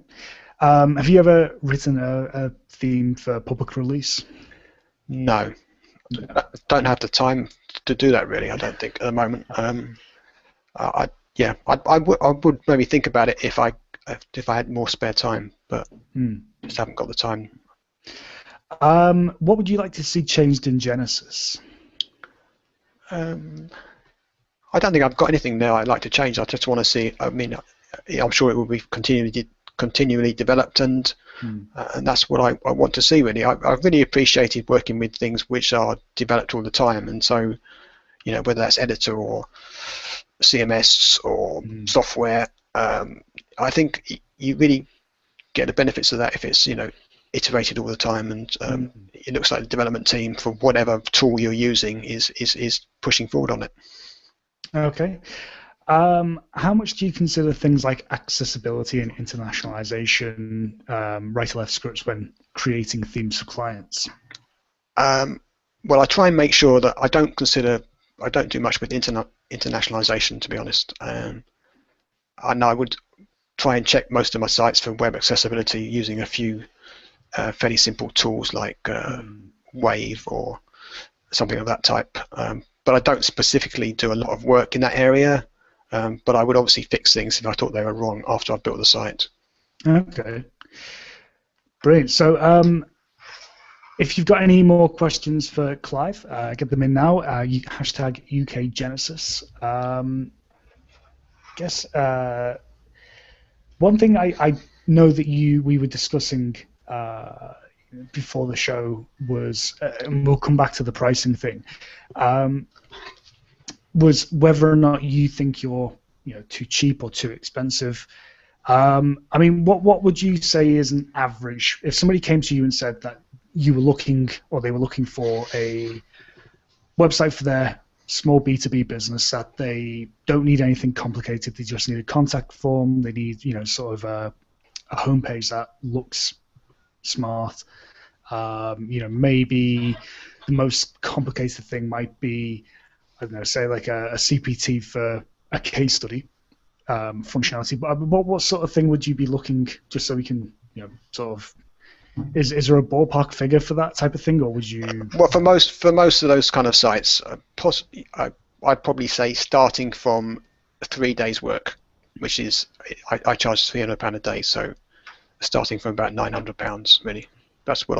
Have you ever written a theme for public release?
No. I don't have the time to do that, really. I don't think at the moment. I would maybe think about it if I had more spare time, but just haven't got the time.
What would you like to see changed in Genesis?
I don't think I've got anything there I'd like to change. I just want to see. I mean, I'm sure it will be continually developed, and that's what I want to see, really. I've really appreciated working with things which are developed all the time, and so, whether that's editor or CMS or software, I think you really get the benefits of that if it's iterated all the time, and it looks like the development team for whatever tool you're using is pushing forward on it.
Okay. How much do you consider things like accessibility and internationalization right-to-left scripts when creating themes for clients?
Well, I try and make sure that I don't do much with internationalization, to be honest. And I would try and check most of my sites for web accessibility using a few fairly simple tools like Wave or something of that type. But I don't specifically do a lot of work in that area. But I would obviously fix things if I thought they were wrong after I've built the site.
Okay. Brilliant. So if you've got any more questions for Clive, get them in now. Hashtag UK Genesis. Guess one thing I know that we were discussing before the show was, and we'll come back to the pricing thing, was whether or not you think you're too cheap or too expensive. I mean, what would you say is an average? If somebody came to you and said that you were looking, or they were looking for a website for their small B2B business, that they don't need anything complicated, they just need a contact form, they need sort of a homepage that looks smart. Maybe the most complicated thing might be, I don't know, say like a CPT for a case study functionality. But what sort of thing would you be looking, just so we can, sort of, is there a ballpark figure for that type of thing, or would you?
Well, for most of those kind of sites, I'd probably say starting from 3 days' work, which is I charge £300 a day, so starting from about £900 really. That's what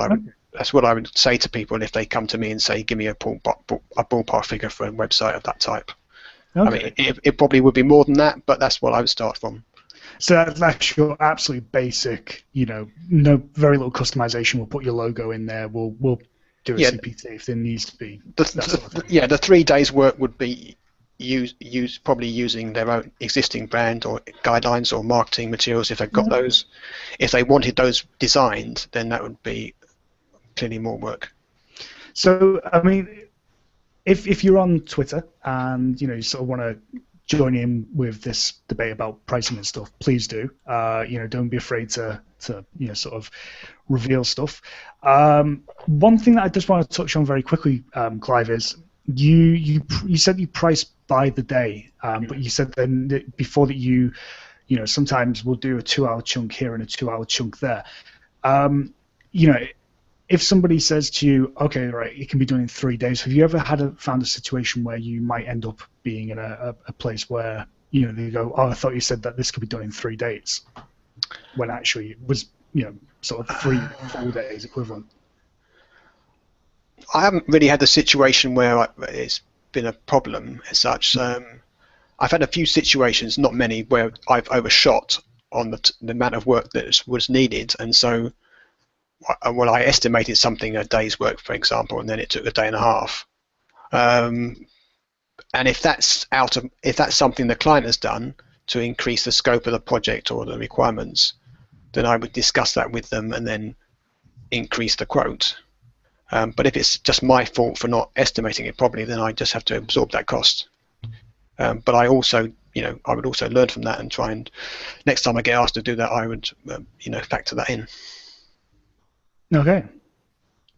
I would say to people if they come to me and say, give me a ballpark figure for a website of that type. Okay. I mean, it probably would be more than that, but that's what I would start from.
So that's your absolute basic, no, very little customization. We'll put your logo in there. We'll do a CPT if there needs to be.
The 3 days work would be probably using their own existing brand or guidelines or marketing materials if they've got those. If they wanted those designed, then that would be clearly more work.
So, I mean, if you're on Twitter and you sort of want to join in with this debate about pricing and stuff, please do. Don't be afraid to sort of reveal stuff. One thing that I just want to touch on very quickly, Clive, is you said you price by the day, but you said then that before that you sometimes we'll do a 2-hour chunk here and a 2-hour chunk there. If somebody says to you, okay, right, it can be done in 3 days, have you ever found a situation where you might end up being in a place where they go, oh, I thought you said that this could be done in 3 days, when actually it was sort of 3 full days equivalent?
I haven't really had the situation where it's been a problem as such. I've had a few situations, not many, where I've overshot on the amount of work that was needed, and so I estimated something a day's work, for example, and then it took a day and a half. And if that's something the client has done to increase the scope of the project or the requirements, then I would discuss that with them and then increase the quote. But if it's just my fault for not estimating it properly, then I just have to absorb that cost. But I also, I would also learn from that and try and next time I get asked to do that, I would, factor that in.
Okay.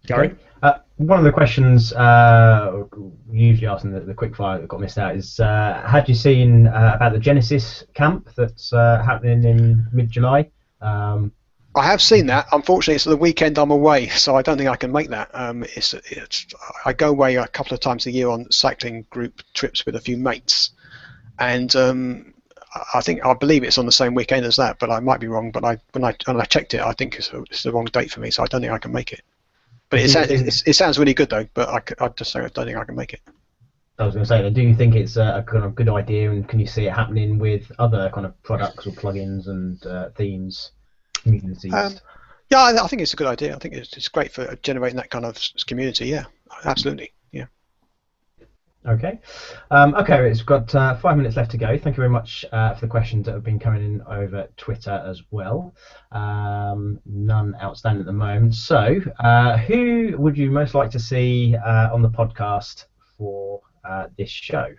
Gary?
One of the questions usually asked in the quickfire that got missed out is, had you seen about the Genesis camp that's happening in mid-July?
I have seen that. Unfortunately, it's the weekend I'm away, so I don't think I can make that. I go away a couple of times a year on cycling group trips with a few mates, and I believe it's on the same weekend as that, but I might be wrong. But when I checked it, I think it's the wrong date for me, so I don't think I can make it. But it sounds really good though. But I just say I don't think I can make it.
I was going to say, do you think it's a kind of good idea, and can you see it happening with other kind of products or plugins and themes, communities?
Yeah, I think it's a good idea. I think it's great for generating that kind of community. Yeah, absolutely. Yeah.
Okay. Okay, it's got 5 minutes left to go. Thank you very much for the questions that have been coming in over Twitter as well. None outstanding at the moment. So, who would you most like to see on the podcast for this show?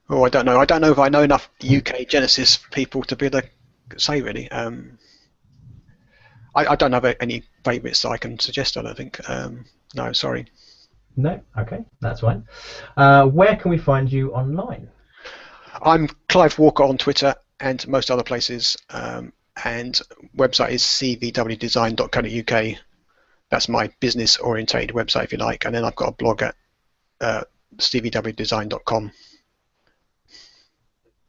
Oh, I don't know. I don't know if I know enough UK Genesis people to be able to say, really. I don't have any favourites that I can suggest, I don't think. No, sorry.
No? Okay, that's fine. Where can we find you online?
I'm Clive Walker on Twitter and most other places, and website is cvwdesign.co.uk. That's my business-orientated website, if you like, and then I've got a blog at cvwdesign.com.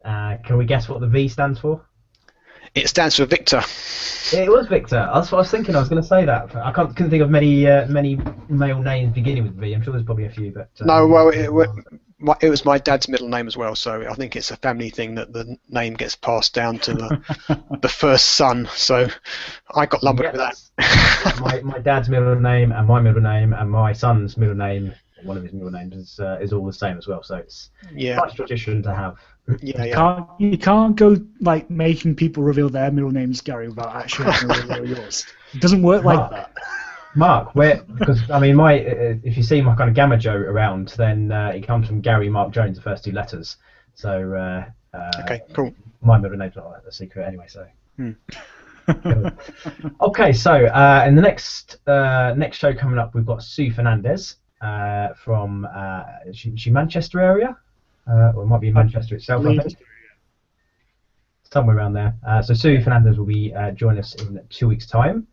Can we guess what the V stands for?
It stands for Victor.
It was Victor. That's what I was thinking. I was going to say that. I couldn't think of many male names beginning with V. I'm sure there's probably a few, but
no. Well, it was my dad's middle name as well, so I think it's a family thing that the name gets passed down to the first son. So I got lumbered with that.
my dad's middle name and my middle name and my son's middle name. One of his middle names is all the same as well. So it's a nice tradition to have.
Yeah.
You can't go like making people reveal their middle names, Gary, without actually having to reveal yours. It doesn't work like that.
Mark, because I mean, if you see my kind of Gamma Joe around, then it comes from Gary Mark Jones, the first two letters. So
okay, cool.
My middle name's not a secret anyway. So. Okay, so in the next show coming up, we've got Sue Fernandez from is she Manchester area. Or it might be Manchester itself, I think. Somewhere around there. So Sue Fernandez will be joining us in 2 weeks' time.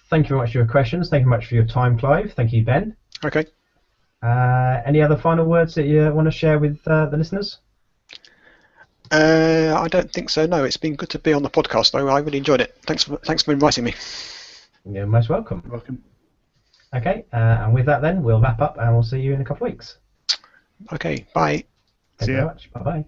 Thank you very much for your questions. Thank you very much for your time, Clive. Thank you, Ben.
Okay.
Any other final words that you want to share with the listeners?
I don't think so. No, it's been good to be on the podcast, though. I really enjoyed it. Thanks for inviting me.
You're most welcome.
Welcome.
Okay, and with that, then we'll wrap up, and we'll see you in a couple of weeks.
Okay, bye.
Thank you very much. Bye-bye.